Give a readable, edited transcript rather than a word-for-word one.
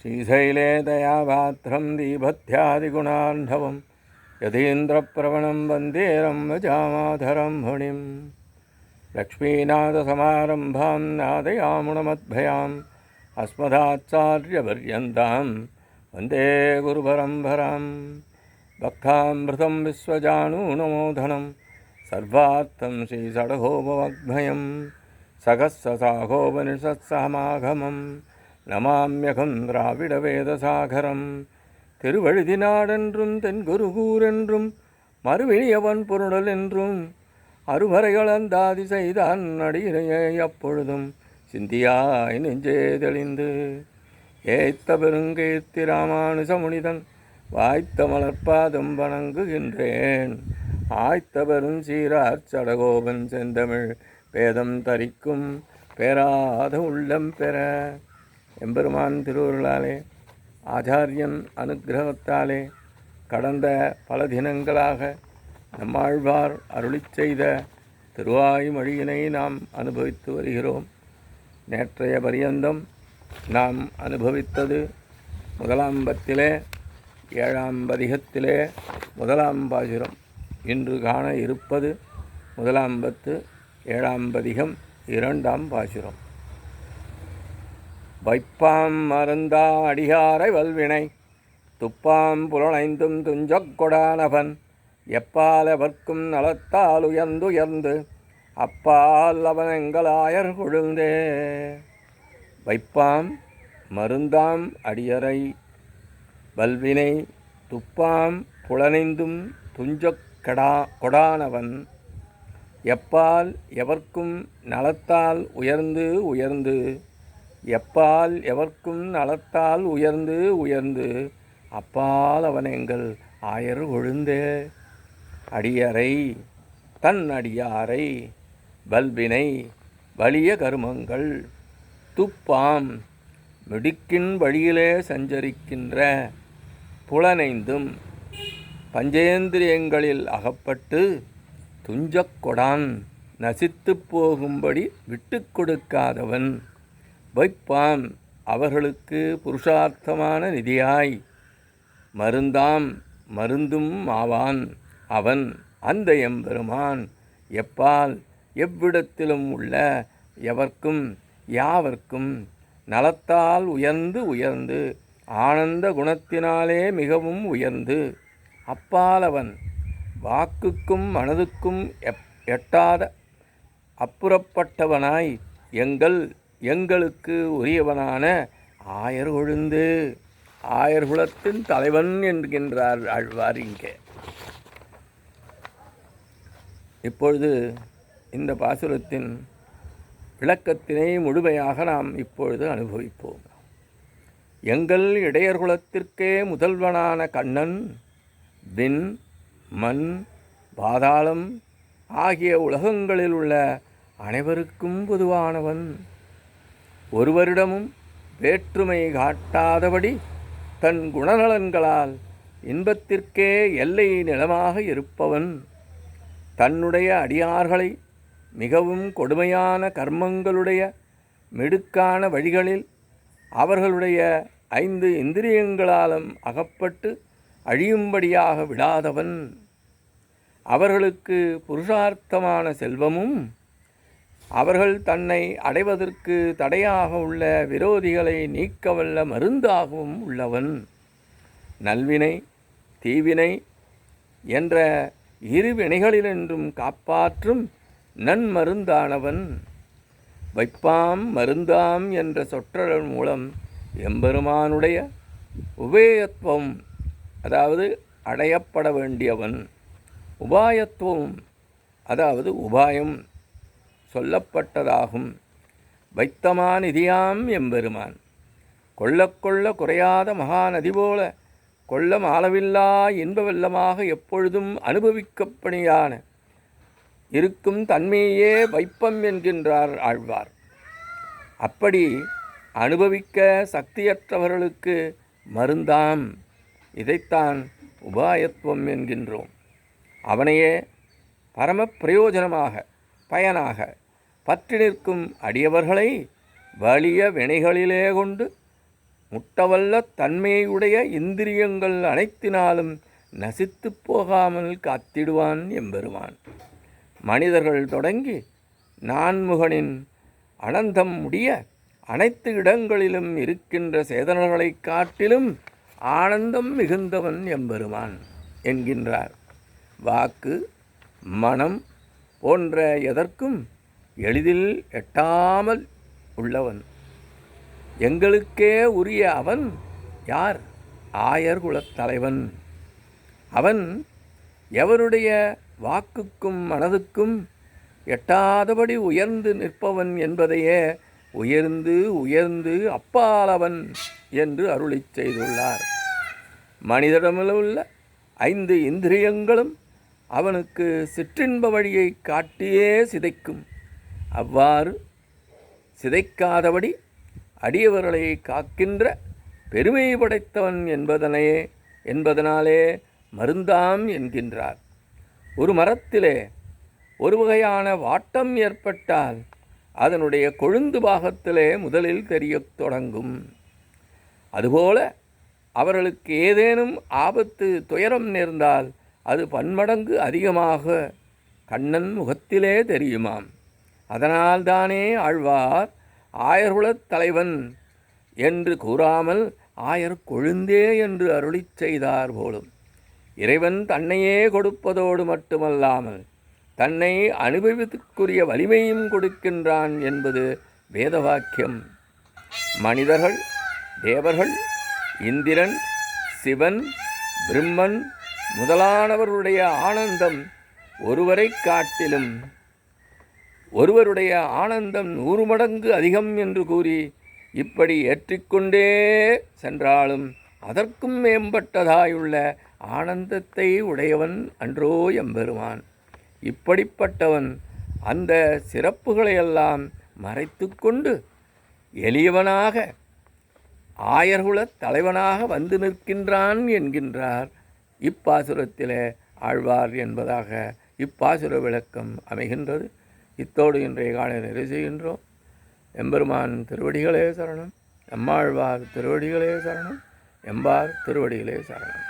श्रीशैले दयापात्रं दीभत्यादिगुणार्णवं यतीन्द्रप्रवणं वन्दे रम्यजामाधरं मुनिं लक्ष्मीनाथसमारम्भां नादयामुणमद्भयाम् अस्मदाचार्यपर्यन्तां वन्दे गुरुपरम्परां भक्तामृतं विश्वजानूनमोधनं सर्वार्थं श्रीषडगोपवाङ्मयं सकस्ससाहोपनिषत्समागमं नमाम्यहं திராவிடவேதசாகரம் திருவழுதினாடென்றும் தென்குருகூரென்றும் மறுவிழியவன் பொருளல் என்றும் அருவரைகளந்தாதி செய்தான் அடியினையை அப்பொழுதும் சிந்தியாய் நெஞ்சே தெளிந்து ஏத்த பெருங்கீர்த்தி ராமானுசமுனிதன் வாய்த்த மலர்பாதம் வணங்குகின்றேன். ஆய்த்த பெருஞ்சீரார் சடகோபன் செந்தமிழ் பேதம் தரிக்கும் பேராத உள்ளம் பெற எம்பெருமான் திருவருளாலே ஆச்சாரியன் அனுக்கிரகத்தாலே கடந்த பல தினங்களாக நம்மாழ்வார் அருளிச் செய்த திருவாய்மொழியினை நாம் அனுபவித்து வருகிறோம். நேற்றைய பரியந்தம் நாம் அனுபவித்தது முதலாம் பத்திலே 7ஆம் பதிகத்திலே முதலாம் பாசுரம். இன்று காண இருப்பது முதலாம் பத்து 7ஆம் பதிகம் 2ஆம் பாசுரம். வைப்பாம் மருந்தா அடியாரை வல்வினை துப்பாம் புலனைந்தும் துஞ்சக் கொடானவன் எப்பால் எவர்க்கும் நலத்தால் உயர்ந்துயர்ந்து அப்பால் அவன் எங்களாயர் கொழுந்தே. வைப்பாம் மருந்தாம் அடியரை வல்வினை துப்பாம் புலனைந்தும் துஞ்சக் கொடானவன் எப்பால் எவர்க்கும் நலத்தால் உயர்ந்து உயர்ந்து எப்பால் எவர்க்கும் நலத்தால் உயர்ந்து உயர்ந்து அப்பால் அவன் எங்கள் ஆயர் கொழுந்தே. அடியரை தன் அடியாரை வல்வினை வலிய கருமங்கள் துப்பாம் மிடுக்கின் வழியிலே சஞ்சரிக்கின்ற புலனைந்தும் பஞ்சேந்திரியங்களில் அகப்பட்டு துஞ்சக் கொடான் நசித்து போகும்படி விட்டு கொடுக்காதவன் வைப்பாம் அவர்களுக்கு புருஷார்த்தமான நிதியாய் மருந்தாம் மருந்தும் ஆவான் அவன் அந்த எம்பெருமான் எப்பால் எவ்விடத்திலும் உள்ள எவர்க்கும் யாவர்க்கும் நலத்தால் உயர்ந்து உயர்ந்து ஆனந்த குணத்தினாலே மிகவும் உயர்ந்து அப்பாலவன் வாக்குக்கும் மனதுக்கும் எட்டாத அப்புறப்பட்டவனாய் எங்களுக்கு உரியவனான ஆயர் கொழுந்து ஆயர்குலத்தின் தலைவன் என்கின்றார் ஆழ்வார் இங்கே. இப்பொழுது இந்த பாசுரத்தின் விளக்கத்தினை முழுமையாக நாம் இப்பொழுது அனுபவிப்போம். எங்கள் இடையர்குலத்திற்கே முதல்வனான கண்ணன் விண் மண் பாதாளம் ஆகிய உலகங்களில் உள்ள அனைவருக்கும் பொதுவானவன். ஒருவரிடமும் வேற்றுமை காட்டாதபடி தன் குணநலன்களால் இன்பத்திற்கே எல்லை நிலமாக இருப்பவன். தன்னுடைய அடியார்களை மிகவும் கொடுமையான கர்மங்களுடைய மிடுக்கான வழிகளில் அவர்களுடைய 5 இந்திரியங்களாலும் அகப்பட்டு அழியும்படியாக விடாதவன். அவர்களுக்கு புருஷார்த்தமான செல்வமும் அவர்கள் தன்னை அடைவதற்கு தடையாக உள்ள விரோதிகளை நீக்கவல்ல மருந்தாகவும் உள்ளவன். நல்வினை தீவினை என்ற இரு வினைகளிலென்றும் காப்பாற்றும் நன்மருந்தானவன். வைப்பாம் மருந்தாம் என்ற சொற்றொடர் மூலம் எம்பெருமானுடைய உபேயத்துவம், அதாவது அடையப்பட வேண்டியவன், உபாயத்துவம், அதாவது உபாயம் சொல்லப்பட்டதாகும். வைத்தமாநிதியாம் எம்பெருமான் கொள்ள கொள்ள குறையாத மகாநதி போல கொள்ளம் அளவில்லா இன்ப வெள்ளமாக எப்பொழுதும் அனுபவிக்கப்பணியான இருக்கும் தன்மையே வைப்பம் என்கின்றார் ஆழ்வார். அப்படி அனுபவிக்க சக்தியற்றவர்களுக்கு மருந்தாம், இதைத்தான் உபாயத்துவம் என்கின்றோம். அவனையே பரம பிரயோஜனமாக பயனாக பற்றி நிற்கும் அடியவர்களை வலிய வினைகளிலே கொண்டு முட்டவல்ல தன்மையுடைய இந்திரியங்கள் அனைத்தினாலும் நசித்து போகாமல் காத்திடுவான் எம்பெருமான். மனிதர்கள் தொடங்கி நான்முகனின் அனந்தம் முடிய அனைத்து இடங்களிலும் இருக்கின்ற சேதனர்களைக் காட்டிலும் ஆனந்தம் மிகுந்தவன் எம்பெருமான் என்கின்றார். வாக்கு மனம் போன்ற எதற்கும் எளிதில் எட்டாமல் உள்ளவன். எங்களுக்கே உரிய அவன் யார்? ஆயர்குலத் தலைவன். அவன் எவருடைய வாக்குக்கும் மனதுக்கும் எட்டாதபடி உயர்ந்து நிற்பவன் என்பதையே உயர்ந்து உயர்ந்து அப்பாலவன் என்று அருளிச் செய்துள்ளார். மனிதனிடமுள்ள 5 இந்திரியங்களும் அவனுக்கு சிற்றின்ப வழியை காட்டியே சிதைக்கும். அவ்வாறு சிதைக்காதபடி அடியவர்களை காக்கின்ற பெருமை படைத்தவன் என்பதனாலே மருந்தாம் என்கின்றார். ஒரு மரத்திலே ஒரு வகையான வாட்டம் ஏற்பட்டால் அதனுடைய கொழுந்து பாகத்திலே முதலில் தெரியத் தொடங்கும். அதுபோல அவர்களுக்கு ஏதேனும் ஆபத்து துயரம் நேர்ந்தால் அது பன்மடங்கு அதிகமாக கண்ணன் முகத்திலே தெரியுமாம். அதனால்தானே ஆழ்வார் ஆயர்குலத் தலைவன் என்று கூறாமல் ஆயர் கொழுந்தே என்று அருளிச் செய்தார் போலும். இறைவன் தன்னையே கொடுப்பதோடு மட்டுமல்லாமல் தன்னை அனுபவித்துக்குரிய வலிமையும் கொடுக்கின்றான் என்பது வேதவாக்கியம். மனிதர்கள், தேவர்கள், இந்திரன், சிவன், பிரம்மன் முதலானவருடைய ஆனந்தம் ஒருவருடைய ஆனந்தம் 100 மடங்கு அதிகம் என்று கூறி இப்படி ஏற்றிக்கொண்டே சென்றாலும் அதற்கும் மேம்பட்டதாயுள்ள ஆனந்தத்தை உடையவன் அன்றோ எம்பெருமான். இப்படிப்பட்டவன் அந்த சிறப்புகளையெல்லாம் மறைத்து கொண்டு எளியவனாக ஆயர்குலத் தலைவனாக வந்து நிற்கின்றான் என்கின்றார் இப்பாசுரத்திலே ஆழ்வார் என்பதாக இப்பாசுர விளக்கம் அமைகின்றது. இத்தோடு இன்றைய காலை நிறைவு செய்கின்றோம். எம்பெருமான் திருவடிகளே சரணம். எம்மாழ்வார் திருவடிகளே சரணம். எம்பார் திருவடிகளே சரணம்.